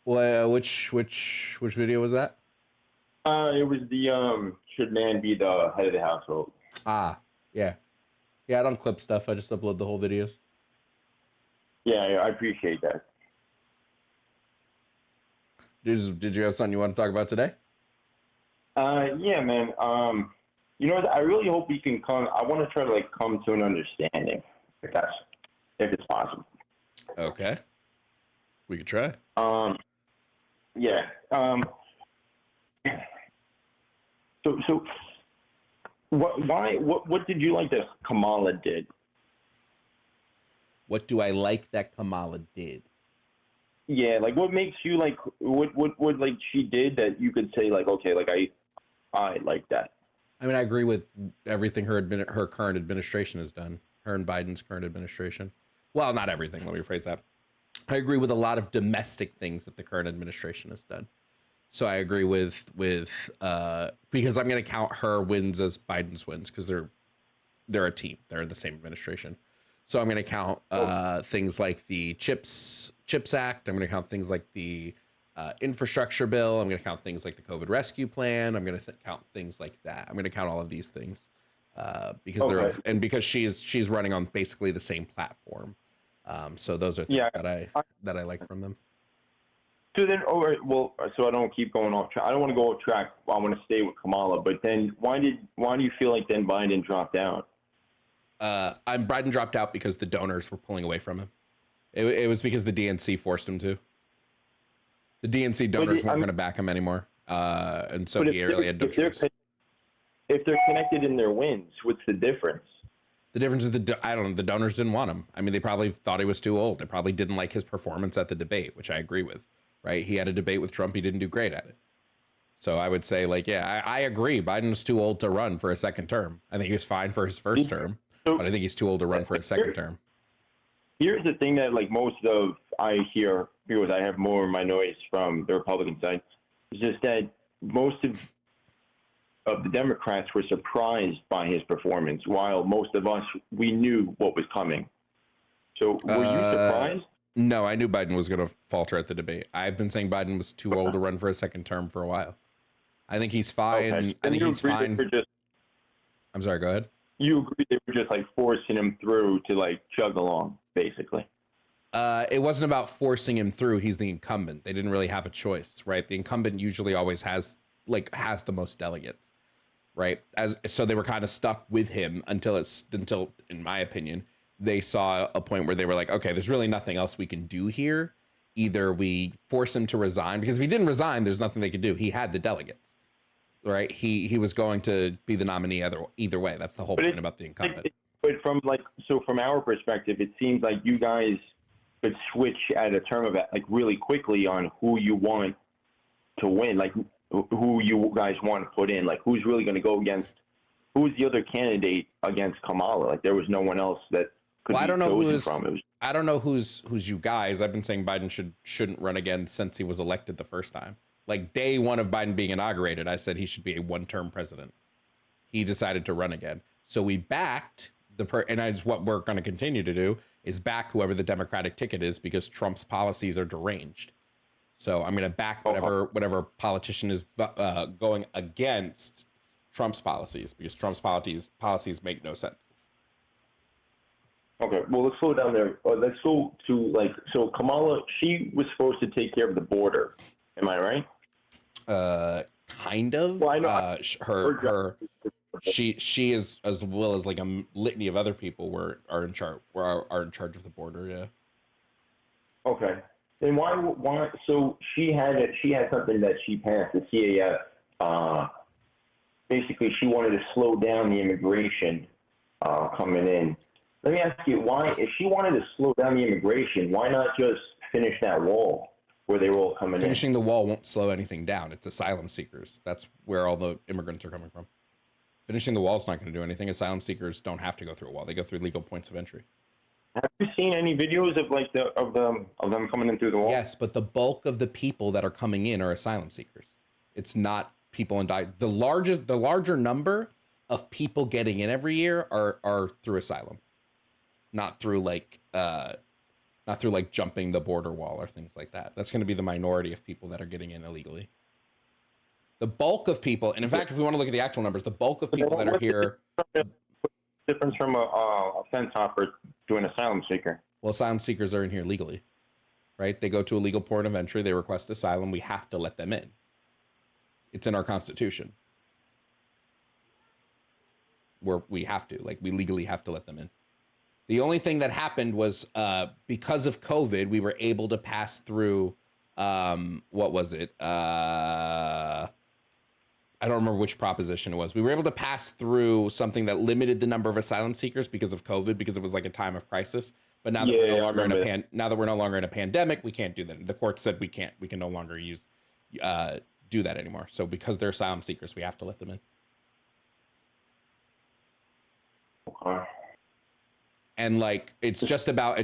Well, which video was that? It was the should man be the head of the household? Ah, yeah. Yeah, I don't clip stuff. I just upload the whole videos. Yeah, I appreciate that. Did you have something you want to talk about today? Yeah, man. You know what? I really hope we can come. I want to try to like come to an understanding, if it's possible. Okay, we could try. Yeah. So, what did you like that Kamala did? What do I like that Kamala did? Yeah, like what makes you like what like she did that you could say like, okay, like I like that. I mean, I agree with everything her current administration has done. Her and Biden's current administration. Well, not everything. Let me rephrase that. I agree with a lot of domestic things that the current administration has done. So I agree with because I'm going to count her wins as Biden's wins because they're a team. They're in the same administration. So I'm going to count things like the CHIPS Act. I'm going to count things like the infrastructure bill. I'm going to count things like the COVID rescue plan. I'm going to count things like that. I'm going to count all of these things because because she's running on basically the same platform. So those are things that I like from them. So then, all right, well, so I don't keep going off track. I don't want to go off track. I want to stay with Kamala. But then, why do you feel like then Biden dropped out? Biden dropped out because the donors were pulling away from him. It was because the DNC forced him to. The DNC donors weren't going to back him anymore, and so he really had no choice. If they're connected in their wins, what's the difference? The difference is the donors didn't want him. I mean, they probably thought he was too old. They probably didn't like his performance at the debate, which I agree with. Right? He had a debate with Trump. He didn't do great at it. So I would say, like, yeah, I agree. Biden's too old to run for a second term. I think he was fine for his first term, but I think he's too old to run for a second term. Here's the thing that, like, most of I hear, because I have more of my noise from the Republican side, is just that most of the Democrats were surprised by his performance, while most of us, we knew what was coming. So were you surprised? No, I knew Biden was going to falter at the debate. I've been saying Biden was too old to run for a second term for a while. I think he's fine. Okay. I think he's fine. I'm sorry, go ahead. You agree they were just like forcing him through to like chug along, basically? It wasn't about forcing him through. He's the incumbent. They didn't really have a choice, right? The incumbent usually always has the most delegates, right? So they were kind of stuck with him until in my opinion, they saw a point where they were like, okay, there's really nothing else we can do here. Either we force him to resign, because if he didn't resign, there's nothing they could do. He had the delegates, right? He was going to be the nominee either way. That's the whole point about the incumbent. But from our perspective, it seems like you guys could switch at a term of it, like really quickly on who you want to win, like who you guys want to put in, like who's really going to go against, who's the other candidate against Kamala? Like there was no one else that. Well, I don't know who's you guys. I've been saying Biden shouldn't run again since he was elected the first time. Like day one of Biden being inaugurated, I said he should be a one-term president. He decided to run again, so we backed what we're going to continue to do is back whoever the Democratic ticket is because Trump's policies are deranged. So I'm going to back whatever politician is going against Trump's policies because Trump's policies make no sense. Okay, well, let's slow down there. Let's go to, so Kamala, she was supposed to take care of the border. Am I right? Kind of. Well, I know. She is, as well as like a litany of other people are in charge of the border, yeah. Okay. And why, so she had something that she passed, the CAF. Basically, she wanted to slow down the immigration coming in. Let me ask you, why, if she wanted to slow down the immigration, why not just finish that wall where they were all coming in? Finishing the wall won't slow anything down. It's asylum seekers. That's where all the immigrants are coming from. Finishing the wall is not going to do anything. Asylum seekers don't have to go through a wall. They go through legal points of entry. Have you seen any videos of them coming in through the wall? Yes, but the bulk of the people that are coming in are asylum seekers. It's not people the larger number of people getting in every year are through asylum, not through like jumping the border wall or things like that. That's going to be the minority of people that are getting in illegally. The bulk of people, and in fact, if we want to look at the actual numbers, the bulk of people that are here. Difference from a fence hopper to an asylum seeker. Well, asylum seekers are in here legally, right? They go to a legal port of entry. They request asylum. We have to let them in. It's in our Constitution. We have to, like, we legally have to let them in. The only thing that happened was because of COVID, we were able to pass through, what was it? I don't remember which proposition it was. We were able to pass through something that limited the number of asylum seekers because of COVID, because it was like a time of crisis. But now that we're no longer now that we're no longer in a pandemic, we can't do that. The court said we can't. We can no longer do that anymore. So because they're asylum seekers, we have to let them in. Okay. And like it's just about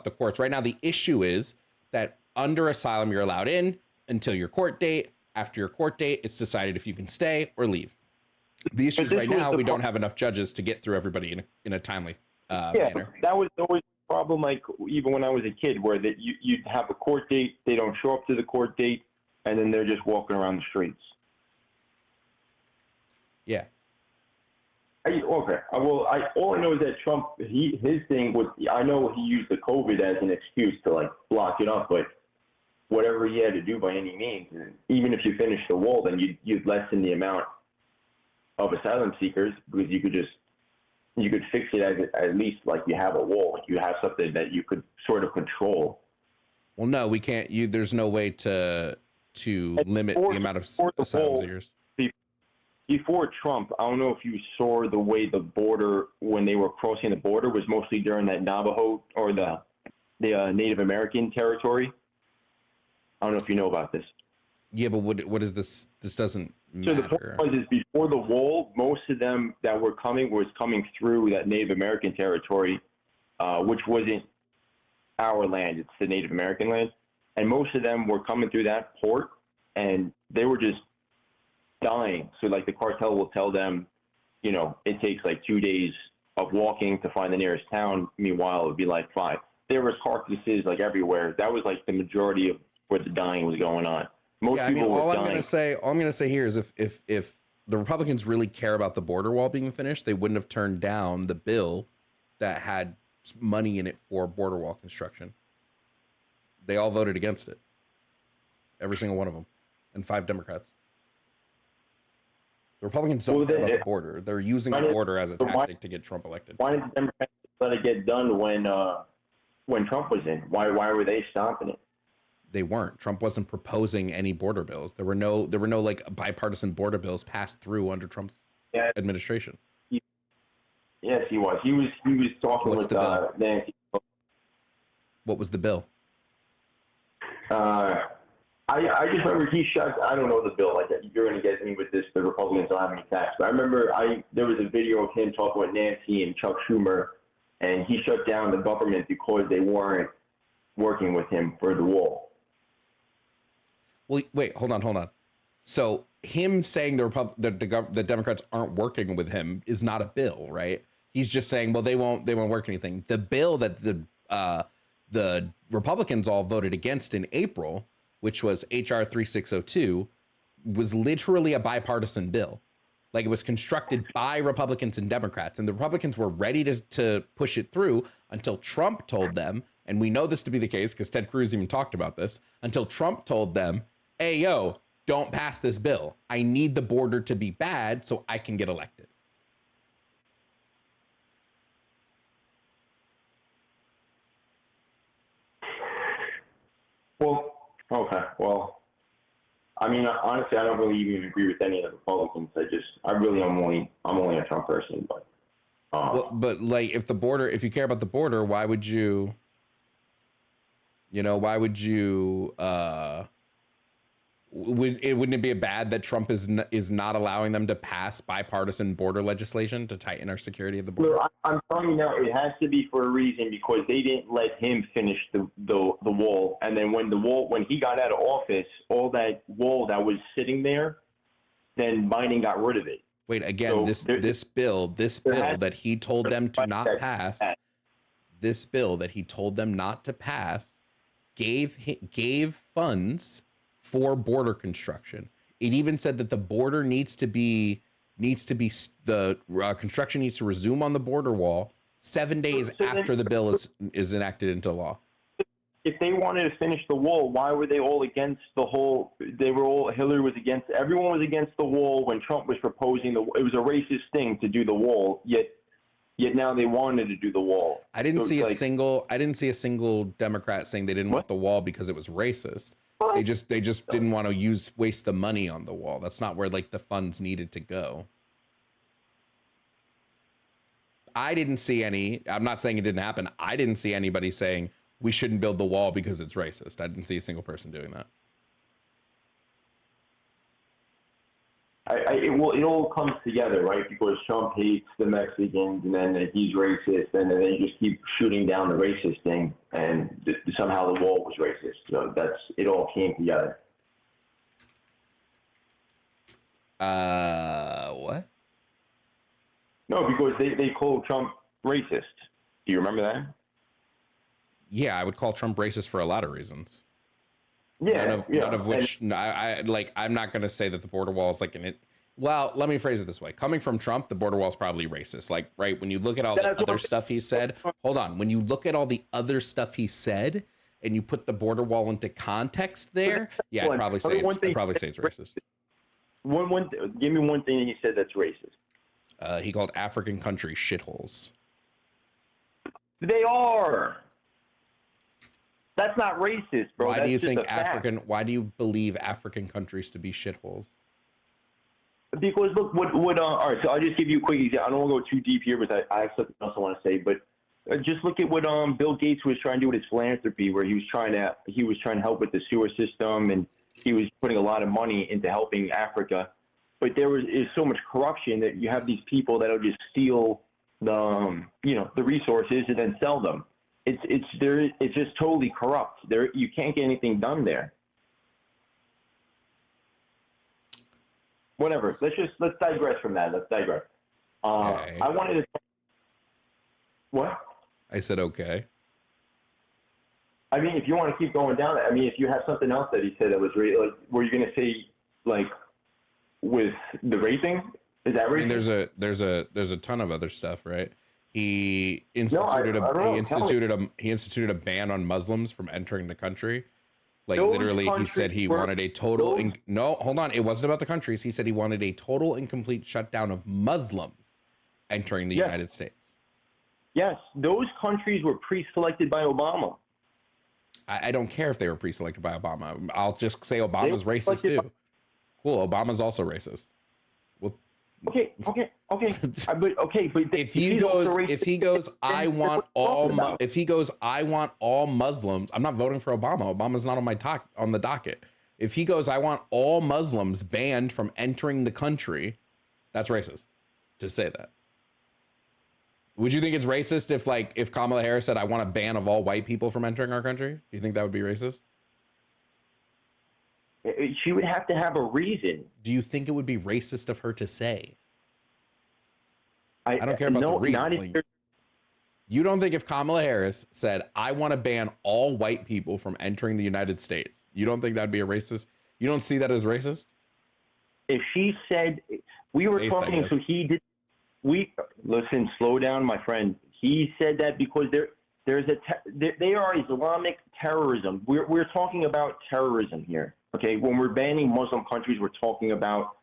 the courts right now. The issue is that under asylum, you're allowed in until your court date. After your court date, it's decided if you can stay or leave. The issue is right now we don't have enough judges to get through everybody in a timely manner. That was always a problem, like even when I was a kid, where that you'd have a court date, they don't show up to the court date, and then they're just walking around the streets. Yeah. Okay. Well, all I know is that Trump, his thing was, I know he used the COVID as an excuse to like block it up, but whatever he had to do by any means, and even if you finish the wall, then you'd lessen the amount of asylum seekers, because you could fix it as at least like you have a wall, like you have something that you could sort of control. Well, no, we can't. There's no way to limit the amount of asylum seekers. Before Trump, I don't know if you saw the way the border, when they were crossing the border, was mostly during that Navajo or the Native American territory. I don't know if you know about this. Yeah, but what is this? This doesn't matter. So the point was, is before the wall, most of them that were coming through that Native American territory, which wasn't our land. It's the Native American land. And most of them were coming through that port, and they were just dying. So like the cartel will tell them, it takes like 2 days of walking to find the nearest town. Meanwhile, it would be like 5. There was carcasses like everywhere. That was like the majority of where the dying was going on. Most people were dying. All I'm gonna say here is if the Republicans really care about the border wall being finished, they wouldn't have turned down the bill that had money in it for border wall construction. They all voted against it. Every single one of them, and 5 Democrats. The Republicans don't care about the border. They're using the border as a tactic to get Trump elected. Why did the Democrats let it get done when Trump was in? Why were they stopping it? They weren't. Trump wasn't proposing any border bills. There were no like bipartisan border bills passed through under Trump's administration. Yes, he was. He was talking with Nancy. What was the bill? I just remember he shut. I don't know the bill. Like you're going to get me with this. The Republicans don't have any tax. But I remember there was a video of him talking with Nancy and Chuck Schumer, and he shut down the government because they weren't working with him for the wall. Well, wait, hold on. So him saying the Democrats aren't working with him is not a bill, right? He's just saying, well, they won't work anything. The bill that the Republicans all voted against in April, which was HR 3602, was literally a bipartisan bill. Like it was constructed by Republicans and Democrats, and the Republicans were ready to push it through until Trump told them, and we know this to be the case because Ted Cruz even talked about this, until Trump told them, hey, yo, don't pass this bill. I need the border to be bad so I can get elected. Well, okay. Well, I mean, honestly, I don't really even agree with any of the Republicans. I'm only a Trump person, but. But like, if you care about the border, why would you? Wouldn't it be bad that Trump is not allowing them to pass bipartisan border legislation to tighten our security of the border? Look, I'm telling you now, it has to be for a reason, because they didn't let him finish the wall. And then when he got out of office, all that wall that was sitting there, then Biden got rid of it. Wait, again, So this bill that he told them to not pass, that- this bill that he told them not to pass gave funds for border construction. It even said that the border construction needs to resume on the border wall 7 days So then- after the bill is enacted into law. If they wanted to finish the wall, why were they all against the whole? Hillary was against. Everyone was against the wall when Trump was proposing it was a racist thing to do the wall. Yet now they wanted to do the wall. I didn't So see it's I didn't see a single Democrat saying they didn't want the wall because it was racist. They just didn't want to waste the money on the wall. That's not where like the funds needed to go. I didn't see any. I'm not saying it didn't happen. I didn't see anybody saying we shouldn't build the wall because it's racist. I didn't see a single person doing that. It all comes together, right? Because Trump hates the Mexicans, and then he's racist, and then they just keep shooting down the racist thing, and somehow the wall was racist. So it all came together. What? No, because they called Trump racist. Do you remember that? Yeah, I would call Trump racist for a lot of reasons. Yeah, None of which I'm not going to say that the border wall is like well, let me phrase it this way. Coming from Trump, the border wall is probably racist. Like, right, when you look at all the other stuff he said, hold on. When you look at all the other stuff he said and you put the border wall into context there, yeah, I'd probably say it's racist. Give me one thing he said that's racist. He called African countries shitholes. They are. That's not racist, bro. Why do you believe African countries to be shitholes? Because look, all right, so I'll just give you a quick example. I don't want to go too deep here, but I have something else I want to say. But just look at what Bill Gates was trying to do with his philanthropy, where he was trying to help with the sewer system, and he was putting a lot of money into helping Africa. But is so much corruption that you have these people that'll just steal the resources and then sell them. It's just totally corrupt. You can't get anything done there. Whatever. Let's digress from that. Let's digress. Okay. I wanted to. What? I said okay. I mean, if you want to keep going down, I mean, if you have something else that he said that was really like, were you going to say like with the raping? Is that right? I mean, there's a ton of other stuff, right? He instituted a ban on Muslims from entering the country. Like literally, he said he wanted a total. No, hold on. It wasn't about the countries. He said he wanted a total and complete shutdown of Muslims entering the United States. Yes, those countries were pre-selected by Obama. I don't care if they were pre-selected by Obama. I'll just say Obama's racist too. Cool. Obama's also racist. Well, Okay. But if he goes, I want all Muslims. I'm not voting for Obama. Obama's not on the docket. If he goes, I want all Muslims banned from entering the country, that's racist to say that. Would you think it's racist if Kamala Harris said, I want a ban of all white people from entering our country? Do you think that would be racist? She would have to have a reason. Do you think it would be racist of her to say? I don't care about the reason. You don't think if Kamala Harris said, I want to ban all white people from entering the United States, you don't think that'd be a racist? You don't see that as racist? If she said, we were talking, so he did, listen, slow down, my friend. He said that because they are Islamic terrorism. We're talking about terrorism here. Okay, when we're banning Muslim countries, we're talking about,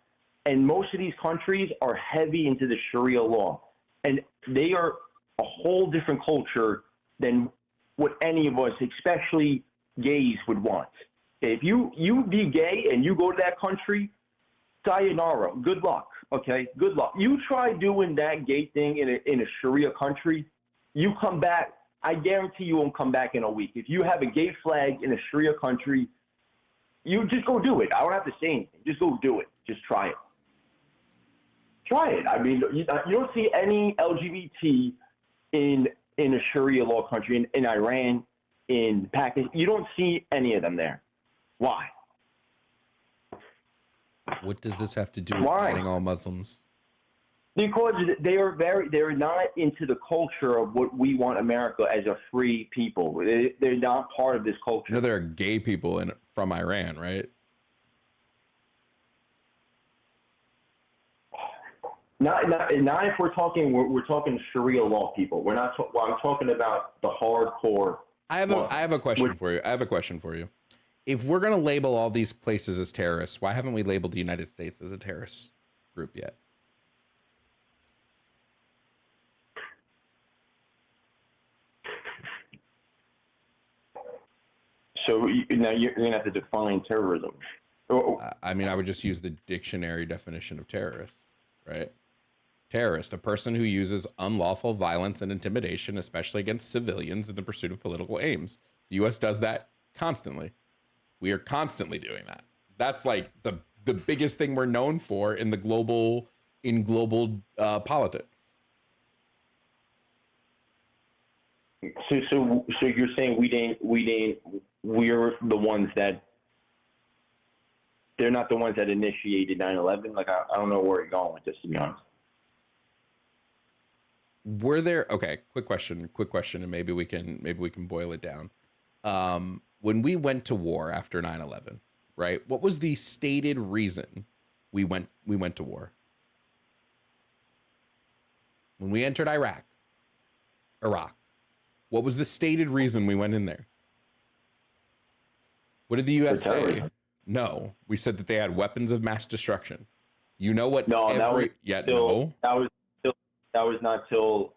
and most of these countries are heavy into the Sharia law, and they are a whole different culture than what any of us, especially gays, would want. If you be gay and you go to that country, sayonara, good luck. Okay, good luck. You try doing that gay thing in a Sharia country, you come back. I guarantee you won't come back in a week. If you have a gay flag in a Sharia country, you just go do it. I don't have to say anything. Just go do it. Just try it. Try it. I mean, you don't see any LGBT in a Sharia law country, in Iran, in Pakistan. You don't see any of them there. Why? What does this have to do with banning all Muslims? Because they're not into the culture of what we want America as a free people. They're not part of this culture. You know, there are gay people from Iran, right? Not if we're talking Sharia law people. We're not. I'm talking about the hardcore. I have a question for you. I have a question for you. If we're going to label all these places as terrorists, why haven't we labeled the United States as a terrorist group yet? So now you're going to have to define terrorism. I mean, I would just use the dictionary definition of terrorist, right? Terrorist, a person who uses unlawful violence and intimidation, especially against civilians in the pursuit of political aims. The U.S. does that constantly. We are constantly doing that. That's like the biggest thing we're known for in the global politics. So you're saying we're the ones that they're not the ones that initiated 9/11? Like I don't know where you're going with this, to be honest. Were there quick question, and maybe we can boil it down. When we went to war after 9/11, right? What was the stated reason we went to war? When we entered Iraq, what was the stated reason we went in there? What did the U.S. say? No, we said that they had weapons of mass destruction. You know what? No, that was not till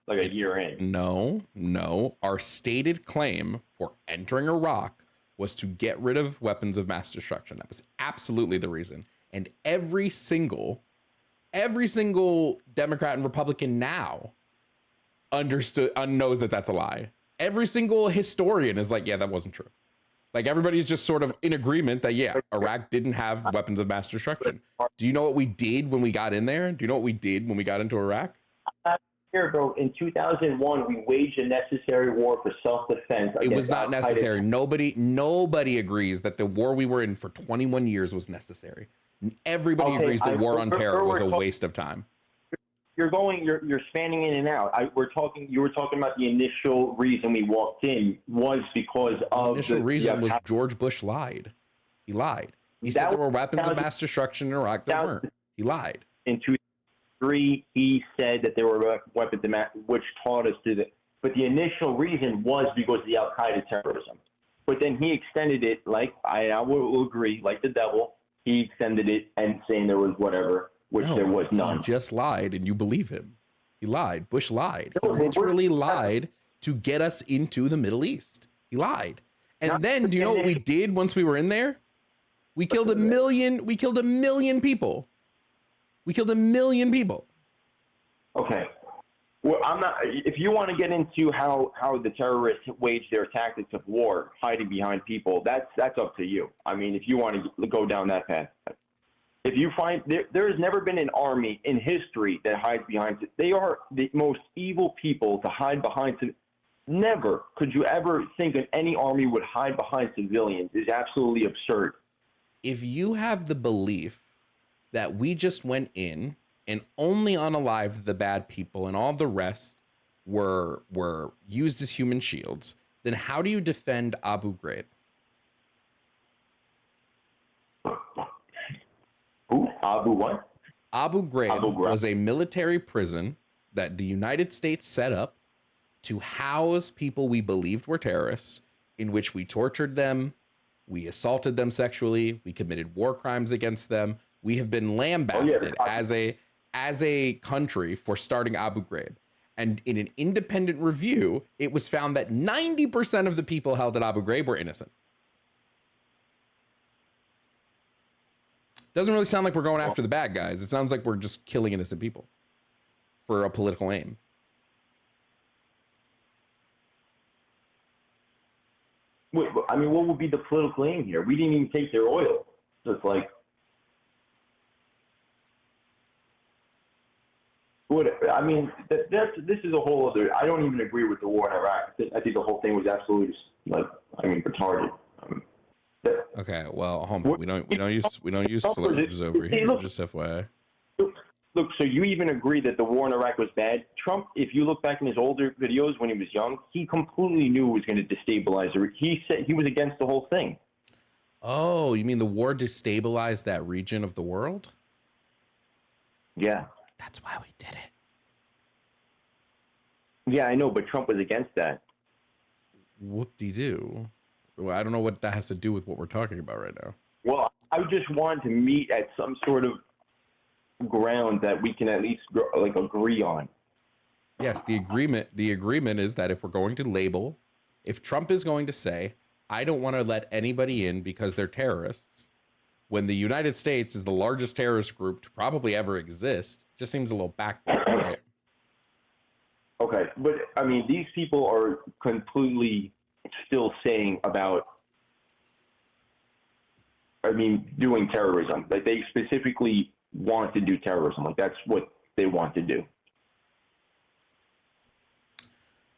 like a year in. No. Our stated claim for entering Iraq was to get rid of weapons of mass destruction. That was absolutely the reason. And every single Democrat and Republican now knows that that's a lie. Every single historian is like, yeah, that wasn't true. Like everybody's just sort of in agreement that, yeah, Iraq didn't have weapons of mass destruction. Do you know what we did when we got in there? Do you know what we did when we got into Iraq? Here, bro. In 2001, we waged a necessary war for self-defense. It was not necessary. Nobody agrees that the war we were in for 21 years was necessary. Everybody agrees the war on terror was a waste of time. You're spanning in and out. You were talking about the initial reason we walked in was because of the initial reason was George Bush lied. He lied. He said there were weapons of mass destruction in Iraq that weren't. He lied. In 2003, he said that there were weapons of mass, which taught us but the initial reason was because of the Al Qaeda terrorism. But then he extended it, like I will agree, like the devil. He extended it and saying there was whatever. There was none. He just lied, and you believe him. He lied. Bush lied. He literally lied to get us into the Middle East. He lied. And then, do you know what we did once we were in there? We killed a million people. Okay. Well, I'm not. If you want to get into how the terrorists wage their tactics of war, hiding behind people, that's up to you. I mean, if you want to go down that path. If you find there has never been an army in history that hides behind it. They are the most evil people to hide behind. Never could you ever think of any army would hide behind civilians. It's absolutely absurd. If you have the belief that we just went in and only unalived the bad people and all the rest were used as human shields, then how do you defend Abu Ghraib? Who? Abu what? Abu Ghraib was a military prison that the United States set up to house people we believed were terrorists, in which we tortured them, we assaulted them sexually, we committed war crimes against them. We have been lambasted as a country for starting Abu Ghraib. And in an independent review, it was found that 90% of the people held at Abu Ghraib were innocent. Doesn't really sound like we're going after the bad guys. It sounds like we're just killing innocent people for a political aim. Wait, I mean, what would be the political aim here? We didn't even take their oil. So it's like, I mean, this is a whole other. I don't even agree with the war in Iraq. I think the whole thing was absolutely retarded. Okay, well, homie, we don't use slaves over here. Just FYI. look, so you even agree that the war in Iraq was bad. Trump, if you look back in his older videos when he was young, he completely knew it was going to destabilize Iraq. He said he was against the whole thing. Oh, you mean the war destabilized that region of the world? Yeah. That's why we did it. Yeah, I know, but Trump was against that. Whoop-de-doo. Well, I don't know what that has to do with what we're talking about right now. Well, I just want to meet at some sort of ground that we can at least like agree on. Yes, the agreement is that if we're going to label, if Trump is going to say, I don't want to let anybody in because they're terrorists, when the United States is the largest terrorist group to probably ever exist, just seems a little backwards, right? Okay, but I mean, these people are completely still saying about, I mean, doing terrorism. Like they specifically want to do terrorism. Like that's what they want to do.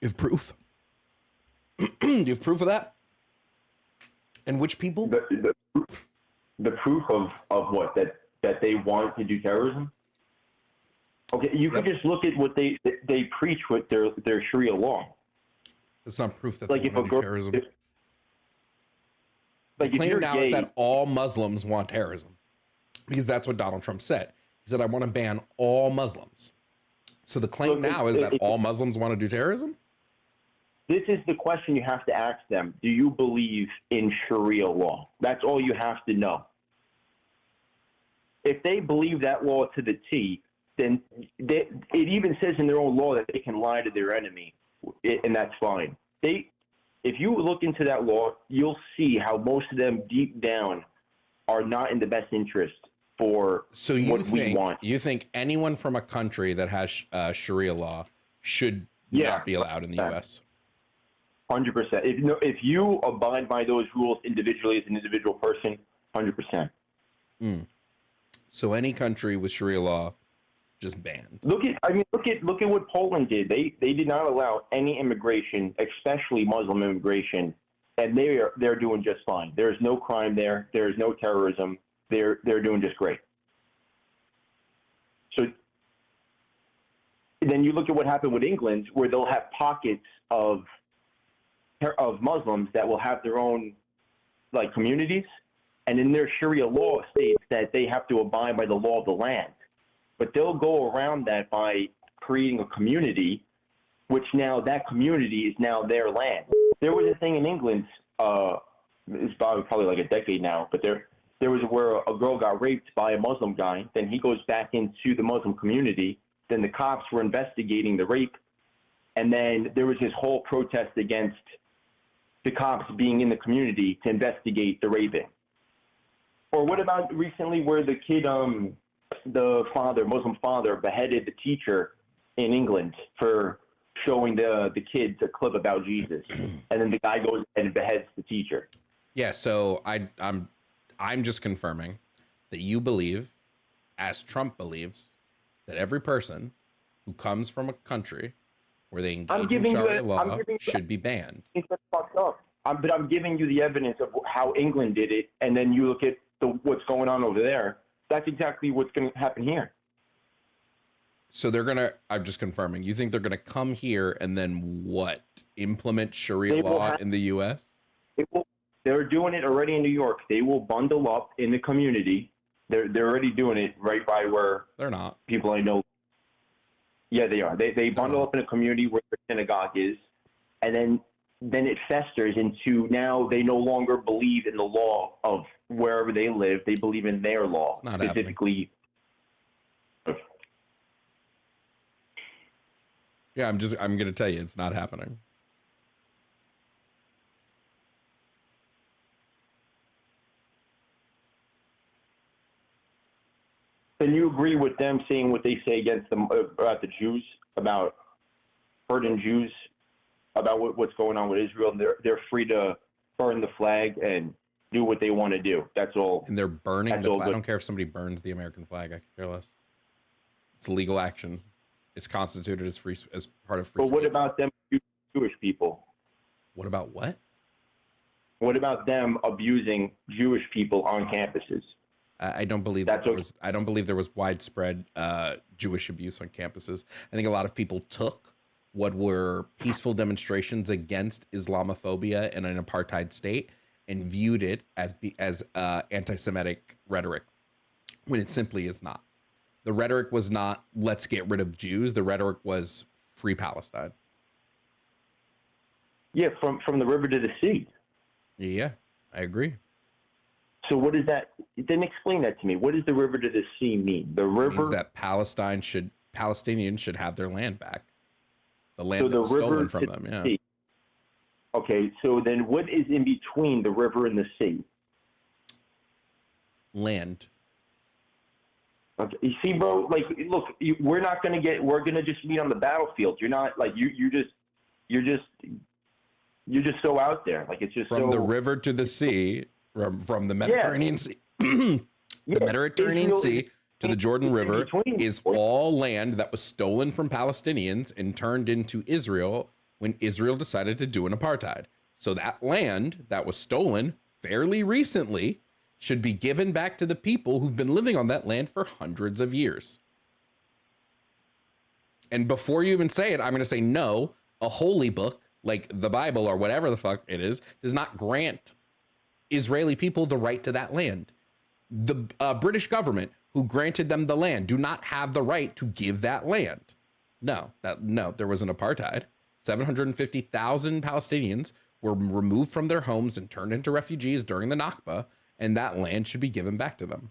You have proof? You have proof of that? And which people? The proof of what? That they want to do terrorism? Okay, you can just look at what they preach with their Sharia law. That's not proof that Like they if want a to do girl, terrorism. like The if claim you're now gay, is that all Muslims want terrorism, because that's what Donald Trump said. He said, I want to ban all Muslims. So the claim now is that all Muslims want to do terrorism? this is the question you have to ask them. Do you believe in Sharia law? That's all you have to know. If they believe that law to the T, then it even says in their own law that they can lie to their enemy, and that's fine. If you look into that law, you'll see how most of them deep down are not in the best interest for what we want. You think anyone from a country that has Sharia law should not be allowed in the U.S.? 100%. If you abide by those rules individually as an individual person, 100%. So any country with Sharia law just banned. Look at what Poland did. They did not allow any immigration, especially Muslim immigration, and they're doing just fine. There is no crime there. There is no terrorism. They're doing just great. So then you look at what happened with England, where they'll have pockets of Muslims that will have their own like communities, and in their Sharia law states that they have to abide by the law of the land. But they'll go around that by creating a community, which now that community is now their land. There was a thing in England, it's probably like a decade now, but there was where a girl got raped by a Muslim guy. Then he goes back into the Muslim community. Then the cops were investigating the rape. And then there was this whole protest against the cops being in the community to investigate the raping. Or what about recently where the kid, the Muslim father, beheaded the teacher in England for showing the kids a clip about Jesus, and then the guy goes and beheads the teacher. Yeah, so I'm just confirming that you believe, as Trump believes, that every person who comes from a country where they engage in Sharia law should be banned. That's fucked up. But I'm giving you the evidence of how England did it, and then you look at what's going on over there. That's exactly what's going to happen here. So I'm just confirming, you think they're going to come here and then what? Implement Sharia law in the U.S.? They're doing it already in New York. They will bundle up in the community. They're already doing it right by where they're not. People I know. Yeah, they are. They bundle up in a community where the synagogue is, and then it festers into now they no longer believe in the law of wherever they live. They believe in their law. It's not specifically. Happening. Yeah, I'm going to tell you, it's not happening. Then you agree with them saying what they say against them about the Jews, about hurting Jews, about what's going on with Israel. They're free to burn the flag and do what they want to do. That's all. And they're burning the flag. I don't care if somebody burns the American flag. I could care less. It's legal action. It's constituted as part of free speech. But what about them Jewish people? What about what? What about them abusing Jewish people on campuses? I don't believe that there was. I don't believe there was widespread Jewish abuse on campuses. I think a lot of people took what were peaceful demonstrations against Islamophobia in an apartheid state and viewed it as anti-Semitic rhetoric, when it simply is not. The rhetoric was not "let's get rid of Jews." The rhetoric was "free Palestine." Yeah, from the river to the sea. Yeah, I agree. So what is that? Then explain that to me. What does the river to the sea mean? The river means that Palestinians should have their land back. The land that was stolen from them. Yeah. Sea. Okay, so then what is in between the river and the sea? Land. Okay, you see, bro. Like, look, we're not gonna get. We're gonna just meet on the battlefield. You're not like you're just so out there. Like it's just from the river to the sea. From the Mediterranean Sea, the Mediterranean Sea to the Jordan River is all land that was stolen from Palestinians and turned into Israel when Israel decided to do an apartheid. So that land that was stolen fairly recently should be given back to the people who've been living on that land for hundreds of years. And before you even say it, I'm going to say no, a holy book like the Bible or whatever the fuck it is does not grant Israeli people the right to that land. The British government who granted them the land do not have the right to give that land. No, there was an apartheid. 750,000 Palestinians were removed from their homes and turned into refugees during the Nakba, and that land should be given back to them.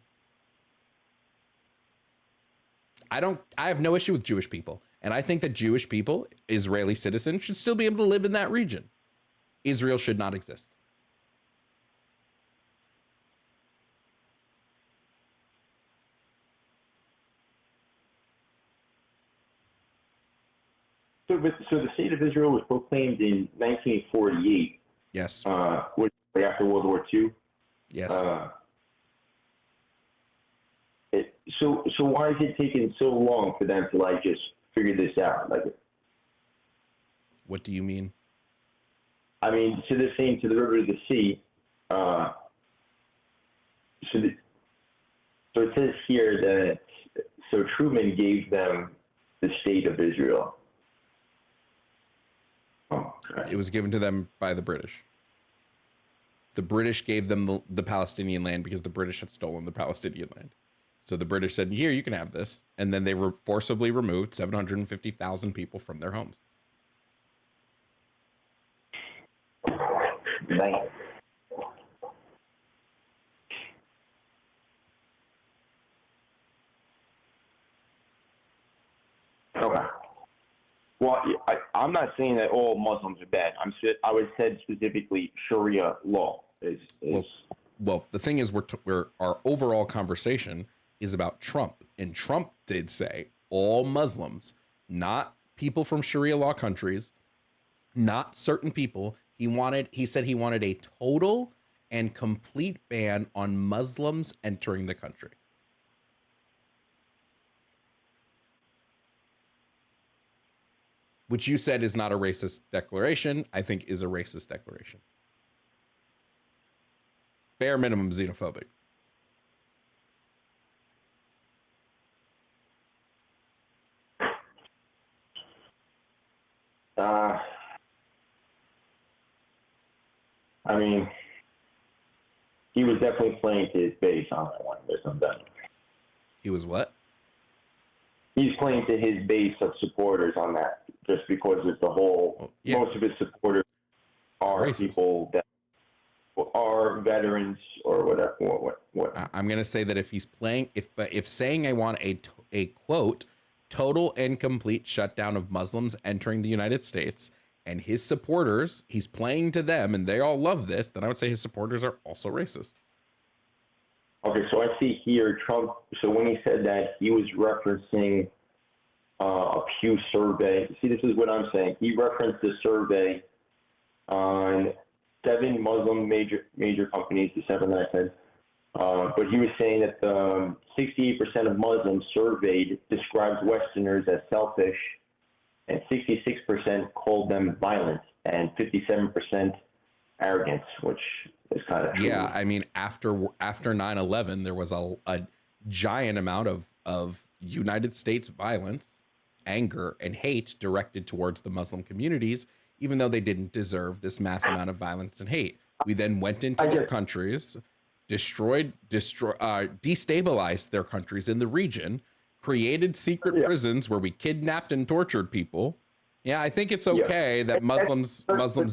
I have no issue with Jewish people, and I think that Jewish people, Israeli citizens, should still be able to live in that region. Israel should not exist. So the state of Israel was proclaimed in 1948. Yes. After World War II. Yes. So why is it taking so long for them to like just figure this out? Like, what do you mean? I mean, so they're saying to the river to the sea. So it says here that Truman gave them the state of Israel. Oh, okay. It was given to them by the British. The British gave them the Palestinian land because the British had stolen the Palestinian land. So the British said, here, you can have this. And then they were forcibly removed 750,000 people from their homes. Nice. Okay. Well, I'm not saying that all Muslims are bad. I would say specifically Sharia law is. Well, the thing is, our overall conversation is about Trump, and Trump did say all Muslims, not people from Sharia law countries, not certain people. He said he wanted a total and complete ban on Muslims entering the country. Which you said is not a racist declaration, I think is a racist declaration. Bare minimum xenophobic. I mean, he was definitely playing to his base on that one. There's no doubt. He was what? He's playing to his base of supporters on that, just because it's the whole. Yeah. Most of his supporters are racist. People that are veterans or whatever. What? I'm gonna say that if he's playing, if saying I want a quote total and complete shutdown of Muslims entering the United States, and his supporters, he's playing to them, and they all love this, then I would say his supporters are also racist. Okay, so I see here Trump. So when he said that, he was referencing a Pew survey. See, this is what I'm saying. He referenced a survey on 7 Muslim major companies, the 7 that I said. But he was saying that 68% of Muslims surveyed described Westerners as selfish, and 66% called them violent, and 57% arrogance, which is kind of true. Yeah, I mean, after 9/11, there was a giant amount of United States violence, anger, and hate directed towards the Muslim communities, even though they didn't deserve this mass amount of violence and hate. We then went into their countries, destabilized their countries in the region, created secret prisons where we kidnapped and tortured people. Yeah, I think it's okay that Muslims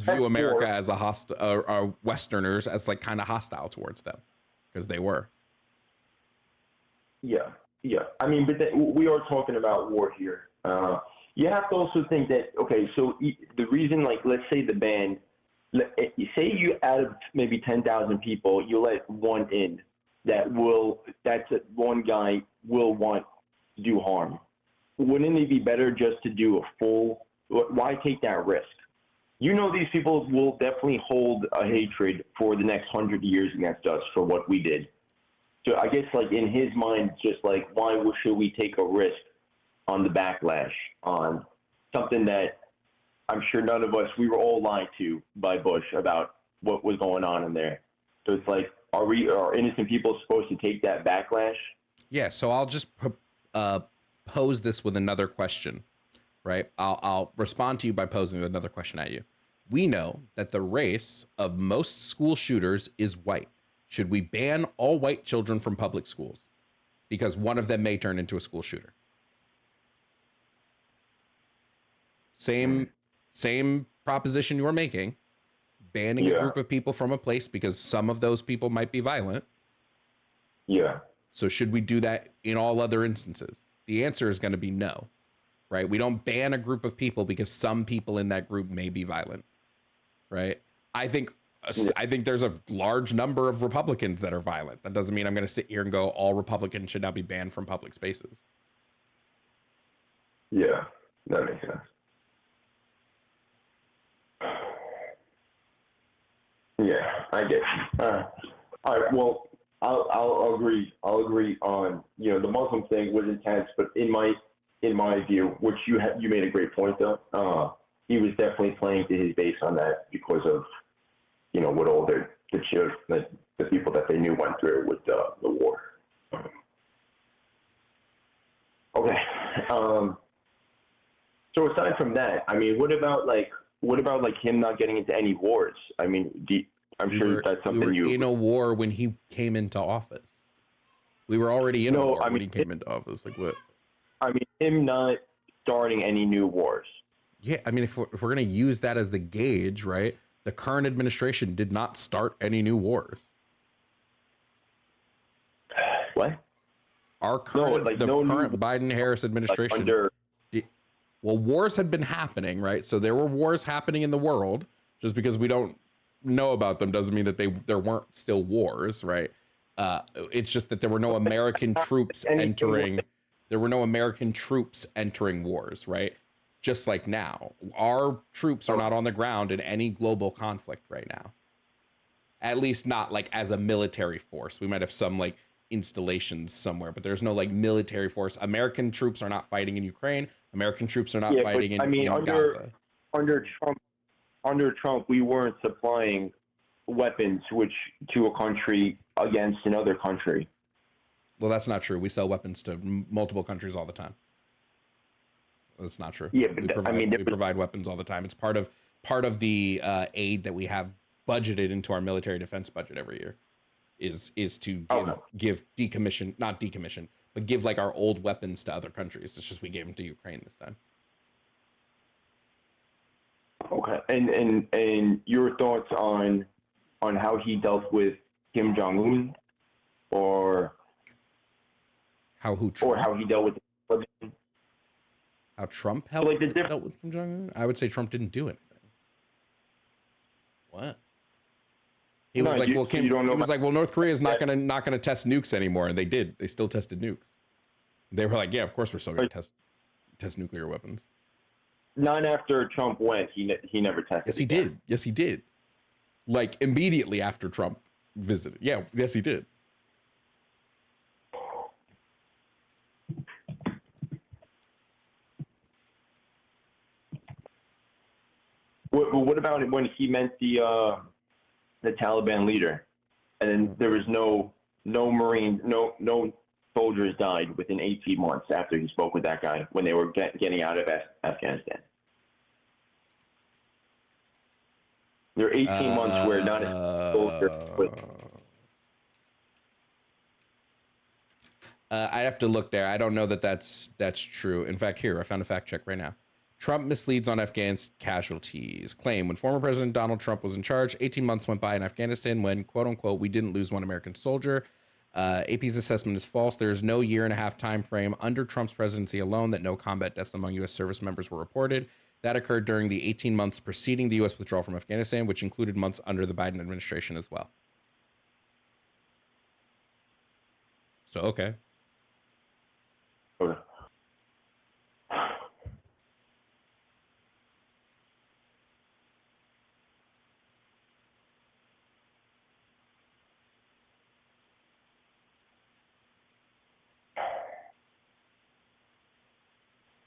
view America as a Westerners as like kind of hostile towards them, because they were. Yeah. I mean, but we are talking about war here. You have to also think that, okay, so the reason, like, let's say the ban, say you out of maybe 10,000 people, you let one in one guy will want to do harm. Wouldn't it be better just to do a full, why take that risk? You know, these people will definitely hold a hatred for the next 100 years against us for what we did. So I guess, like, in his mind, just like, why should we take a risk on the backlash on something that I'm sure none of us, we were all lied to by Bush about what was going on in there. So it's like, are innocent people supposed to take that backlash? Yeah, so I'll just pose this with another question, right? I'll respond to you by posing another question at you. We know that the race of most school shooters is white. Should we ban all white children from public schools because one of them may turn into a school shooter? Same proposition you're making, banning a group of people from a place because some of those people might be violent. Yeah. So should we do that in all other instances? The answer is going to be no, right? We don't ban a group of people because some people in that group may be violent, right? I think there's a large number of Republicans that are violent. That doesn't mean I'm going to sit here and go, all Republicans should now be banned from public spaces. Yeah, that makes sense. Yeah, I get you. All right, well, I'll agree. I'll agree on, the Muslim thing was intense, but in my view, which you made a great point though. He was definitely playing to his base on that because of, what all the people that they knew went through with the war. Okay. So aside from that, I mean, what about him not getting into any wars? I mean, I'm sure that's something we were in a war when he came into office. We were already in a war when he came into office. Like what? I mean, him not starting any new wars. Yeah, I mean, if we're going to use that as the gauge, right? The current administration did not start any new wars. What? Our current Biden-Harris administration. Well, wars had been happening, right? So there were wars happening in the world. Just because we don't know about them doesn't mean that there weren't still wars, right? It's just that there were no American troops entering. There were no American troops entering wars, right? Just like now, our troops are not on the ground in any global conflict right now. At least not like as a military force. We might have some like installations somewhere, but there's no like military force. American troops are not fighting in Ukraine. American troops are not fighting in Gaza. Under Trump, we weren't supplying weapons to a country against another country. Well, that's not true. We sell weapons to multiple countries all the time. That's not true. Yeah, but we provide weapons all the time. It's part of the aid that we have budgeted into our military defense budget every year. Is to give not decommission, but give like our old weapons to other countries. It's just we gave them to Ukraine this time. Okay, and your thoughts on how he dealt with Kim Jong-un, or how he dealt with how Trump dealt with Kim Jong-un? I would say Trump didn't do anything. What? He was like, North Korea is not gonna test nukes anymore, and they did. They still tested nukes. They were like, yeah, of course we're still gonna test nuclear weapons. Not after Trump went. He never tested. Yes, he did. Yes, he did. Like immediately after Trump visited. Yeah, yes, he did. What about when he meant the the Taliban leader, and then there was no Marines, no soldiers died within 18 months after he spoke with that guy when they were getting out of Afghanistan. There are 18 months where not a soldier was. I have to look there. I don't know that that's true. In fact, here, I found a fact check right now. Trump misleads on Afghan casualties. Claim when former President Donald Trump was in charge, 18 months went by in Afghanistan when, quote unquote, we didn't lose one American soldier. AP's assessment is false. There is no year-and-a-half time frame under Trump's presidency alone that no combat deaths among U.S. service members were reported. That occurred during the 18 months preceding the U.S. withdrawal from Afghanistan, which included months under the Biden administration as well. So, okay. Okay.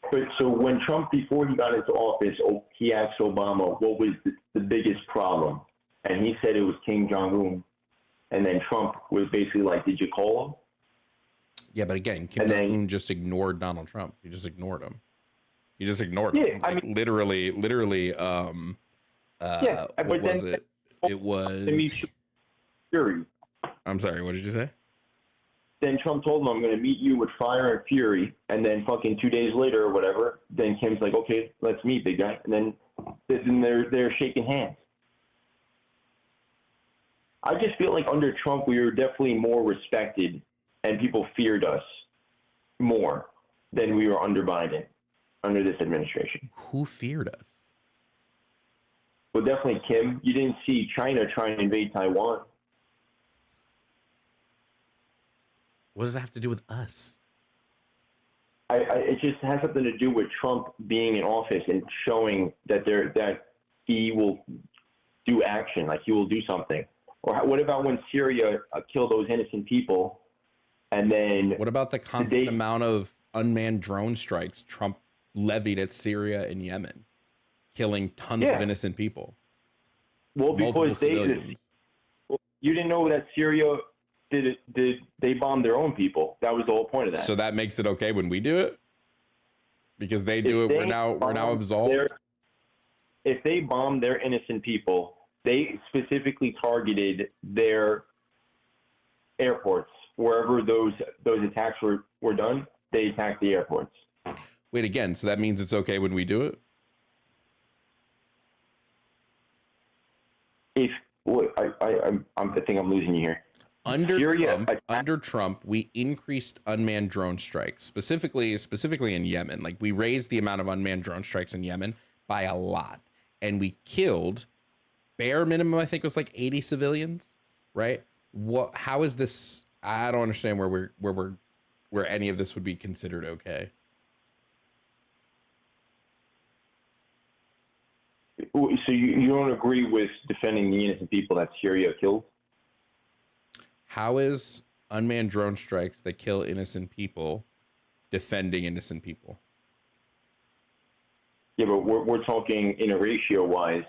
But so when Trump, before he got into office, he asked Obama what was the biggest problem, and he said it was Kim Jong-un. And then Trump was basically like, "Did you call him?" Yeah, but again, Kim Jong-un just ignored Donald Trump. He just ignored him. He just ignored him. Yeah, like, literally. Yeah, what but was then it? It was. Fury. I'm sorry. What did you say? Then Trump told him, "I'm going to meet you with fire and fury." And then fucking 2 days later or whatever, then Kim's like, "Okay, let's meet, big guy." And then they're shaking hands. I just feel like under Trump, we were definitely more respected and people feared us more than we were under Biden, under this administration. Who feared us? Well, definitely Kim. You didn't see China trying to invade Taiwan. What does that have to do with us? It just has something to do with Trump being in office and showing that he will do action, like he will do something. Or what about when Syria killed those innocent people, and then what about the constant amount of unmanned drone strikes Trump levied at Syria and Yemen, killing tons of innocent people? Well, because you didn't know that Syria they bombed their own people. That was the whole point of that. So that makes it okay when we do it, because they do it. We're now absolved. If they bombed their innocent people, they specifically targeted their airports. Wherever those attacks were done, they attacked the airports. Wait, again, so that means it's okay when we do it? I think I'm losing you here. Under Trump, we increased unmanned drone strikes, specifically in Yemen. Like, we raised the amount of unmanned drone strikes in Yemen by a lot, and we killed, bare minimum, I think it was like 80 civilians, right? How is this? I don't understand where any of this would be considered okay. So you don't agree with defending the innocent people that Syria killed? How is unmanned drone strikes that kill innocent people defending innocent people? Yeah, but we're talking in a ratio wise.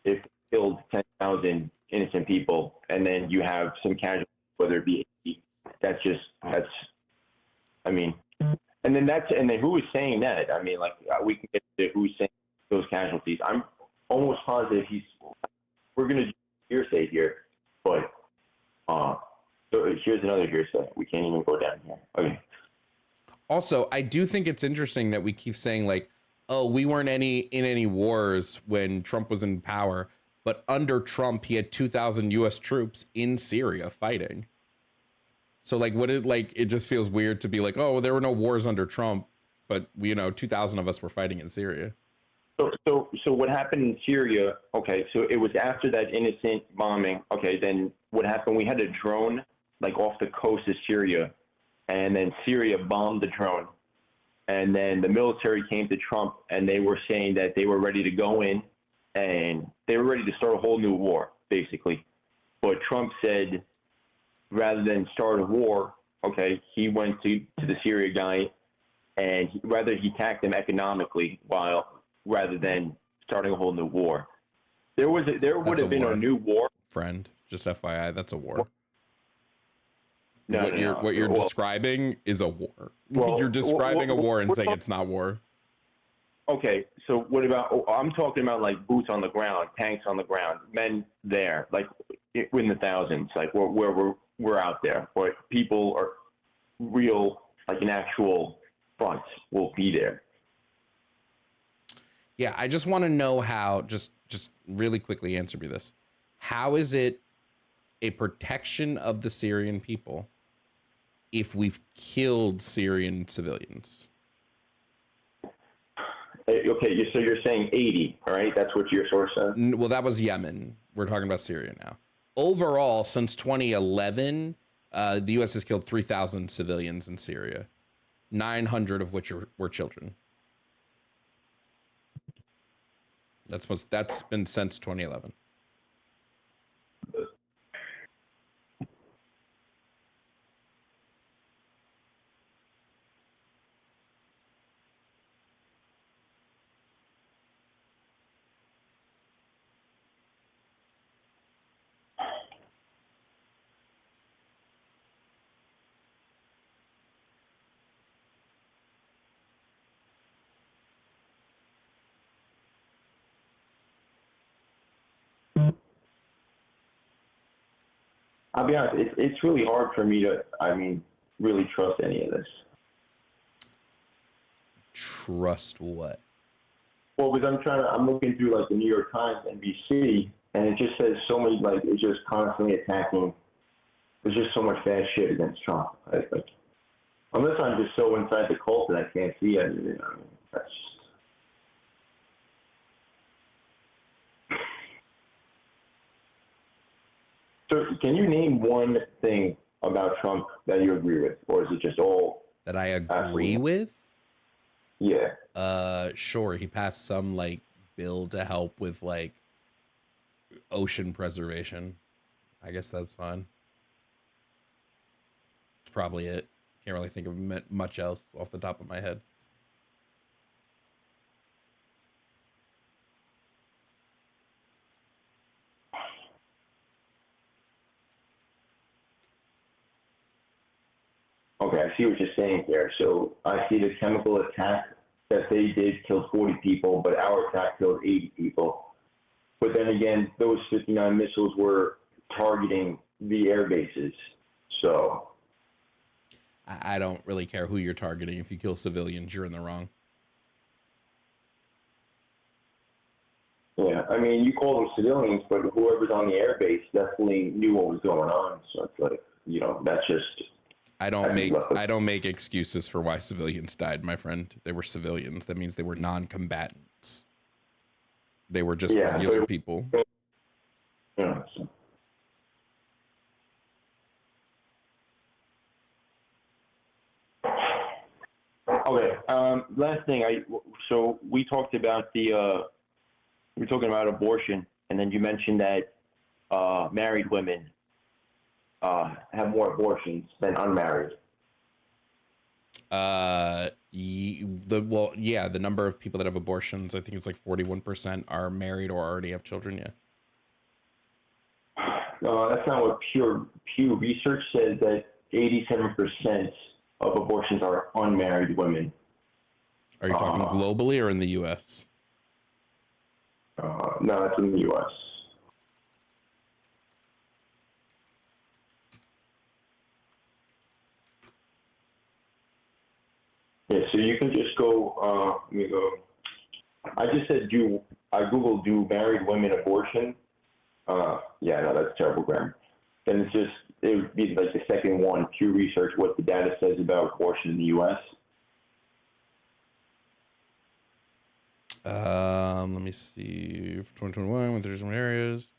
If killed 10,000 innocent people, and then you have some casualties, whether it be 80, I mean, and then who is saying that? I mean, like, we can get to who's saying those casualties. I'm almost positive we're going to do hearsay here, but so here's another hearsay. We can't even go down here. Okay. Also, I do think it's interesting that we keep saying, like, oh, we weren't in any wars when Trump was in power, but under Trump, he had 2,000 U.S. troops in Syria fighting. So, like, it just feels weird to be like, oh, there were no wars under Trump, but 2,000 of us were fighting in Syria. So what happened in Syria? Okay, so it was after that innocent bombing. Okay, then what happened? We had a drone like off the coast of Syria, and then Syria bombed the drone, and then the military came to Trump, and they were saying that they were ready to go in, and they were ready to start a whole new war, basically. But Trump said, rather than start a war, okay, he went to the Syria guy, and he attacked them economically rather than starting a whole new war. there would have been a new war. Friend, just FYI, that's a war. No, What you're describing is a war. Well, you're describing a war and saying it's not war. Okay, so what about? I'm talking about like boots on the ground, tanks on the ground, men there, like in the thousands, like where we're out there, where people are real, like an actual front will be there. Yeah, I just want to know how. Just really quickly answer me this: how is it a protection of the Syrian people if we've killed Syrian civilians? Okay, so you're saying 80, all right? That's what your source says? Well, that was Yemen. We're talking about Syria now. Overall, since 2011, the U.S. has killed 3,000 civilians in Syria, 900 of which were children. That's been since 2011. I'll be honest, it's really hard for me to, really trust any of this. Trust what? Well, because I'm looking through like the New York Times, NBC, and it just says so many, like, it's just constantly attacking. There's just so much bad shit against Trump. Like, unless I'm just so inside the cult that I can't see it, that's just. So, can you name one thing about Trump that you agree with, or is it just all that I agree with? Yeah. Sure. He passed some like bill to help with like ocean preservation. I guess that's fine. It's probably it. Can't really think of much else off the top of my head. Okay, I see what you're saying here. So I see the chemical attack that they did killed 40 people, but our attack killed 80 people. But then again, those 59 missiles were targeting the air bases. So I don't really care who you're targeting. If you kill civilians, you're in the wrong. Yeah, I mean, you call them civilians, but whoever's on the air base definitely knew what was going on. So it's like, that's just. I don't make excuses for why civilians died, my friend. They were civilians. That means they were non-combatants. They were just regular people. Yeah. So. Okay. Last thing, so we talked about we're talking about abortion, and then you mentioned that married women have more abortions than unmarried. The number of people that have abortions, I think it's like 41% are married or already have children. Yeah. That's not what Pew Research says, that 87% of abortions are unmarried women. Are you talking globally or in the U.S.? No, it's in the U.S. Yeah, so you can just go, let me go. I just said I Googled do married women abortion. Yeah, no, that's terrible grammar. And it would be like the second one, Pew Research, what the data says about abortion in the U.S. Let me see. For 2021, with 37 areas.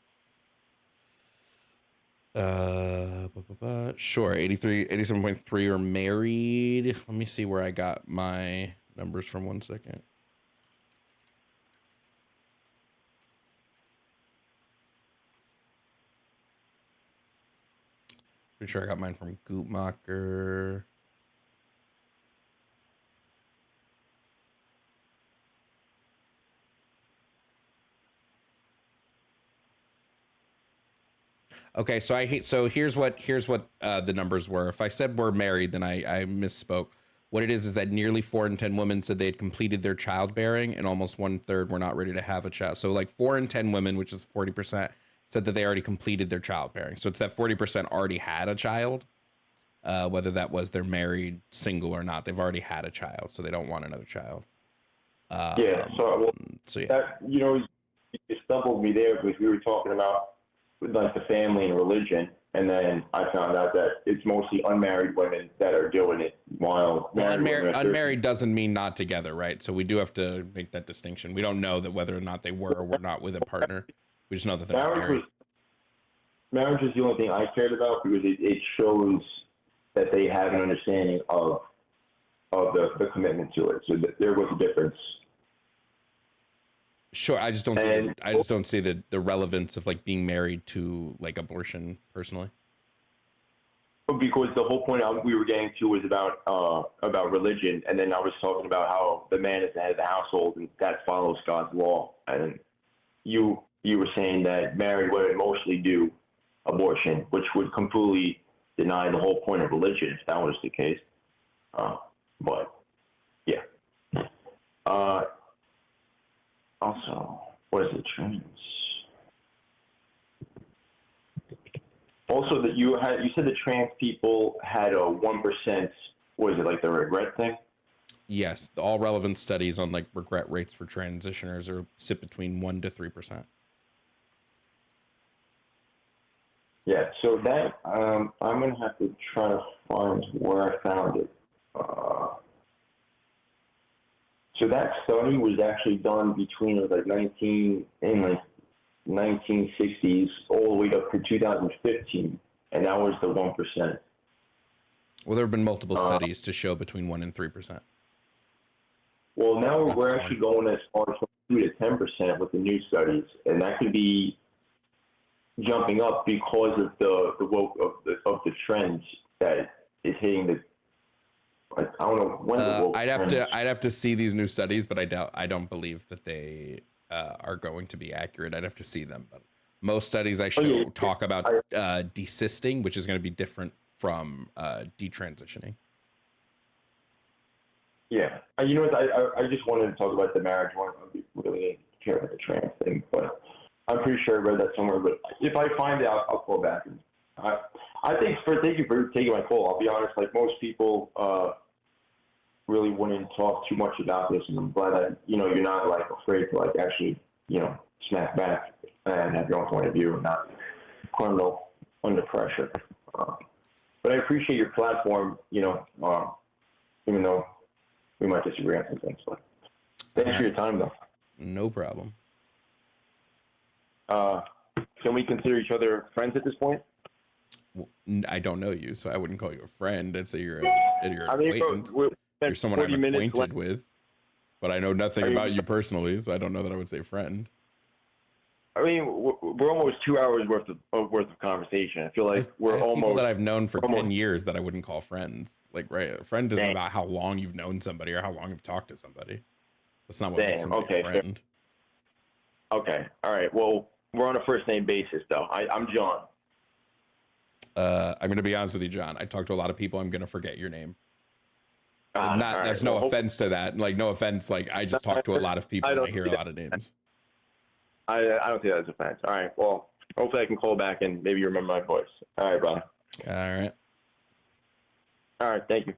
Sure. 87.3 are married. Let me see where I got my numbers from. 1 second. Pretty sure I got mine from Guttmacher. Okay, so here's what the numbers were. If I said we're married, then I misspoke. What it is that nearly 4 in 10 women said they had completed their childbearing, and almost 1/3 were not ready to have a child. So like 4 in 10 women, which is 40%, said that they already completed their childbearing. So it's that 40% already had a child, whether that was they're married, single, or not. They've already had a child, so they don't want another child. Yeah. So yeah. that it stumbled me there because we were talking about like the family and religion, and then I found out that it's mostly unmarried women that are doing it, while unmarried doesn't mean not together, right? So we do have to make that distinction. We don't know that whether or not they were or were not with a partner. We just know that they're not married. Marriage is the only thing I cared about because it shows that they have an understanding of the commitment to it. So there was a difference. Sure, I just don't see the relevance of like being married to like abortion personally. Because the whole point we were getting to was about religion, and then I was talking about how the man is the head of the household and that follows God's law. And you were saying that married women mostly do abortion, which would completely deny the whole point of religion if that was the case. But yeah. Also, what is it? Trans. Also, that you said the trans people had a 1%. What is it, like the regret thing? Yes, all relevant studies on like regret rates for transitioners sit between 1% to 3%. Yeah, so that I'm gonna have to try to find where I found it. So that study was actually done between like 1960s all the way up to 2015, and that was the 1%. Well, there have been multiple studies to show between 1% and 3%. Well, now we're actually going as far as 2 to 10% with the new studies, and that could be jumping up because of the woke of the trends that is hitting the. I don't know when the woke I'd have to see these new studies, but I don't believe that they are going to be accurate. I'd have to see them, but most studies I show talk about desisting, which is going to be different from detransitioning. Yeah, you know what? I just wanted to talk about the marriage one. I really didn't care about the trans thing, but I'm pretty sure I read that somewhere. But if I find it, I'll call back. And thank you for taking my call. I'll be honest, like most people really wouldn't talk too much about this, and I'm glad that you're not like afraid to like actually snap back and have your own point of view and not criminal under pressure. But I appreciate your platform. Even though we might disagree on some things, but thanks for your time, though. No problem. Can we consider each other friends at this point? Well, I don't know you, so I wouldn't call you a friend. I'd say you're an acquaintance. You're someone I'm acquainted with, but I know nothing about you personally, so I don't know that I would say friend. I mean, we're almost 2 hours worth of conversation. I feel like we're almost people that I've known for 10 years that I wouldn't call friends. Like, right, a friend isn't about how long you've known somebody or how long you've talked to somebody. That's not what makes somebody a friend. Okay, all right. Well, we're on a first name basis, though. I'm John. I'm going to be honest with you, John. I talk to a lot of people. I'm going to forget your name. There's no offense to that. Like, no offense. Like, I just talk to a lot of people and I hear a lot of names. I don't think that's offense. All right. Well, hopefully I can call back and maybe you remember my voice. All right, brother. All right. All right. Thank you.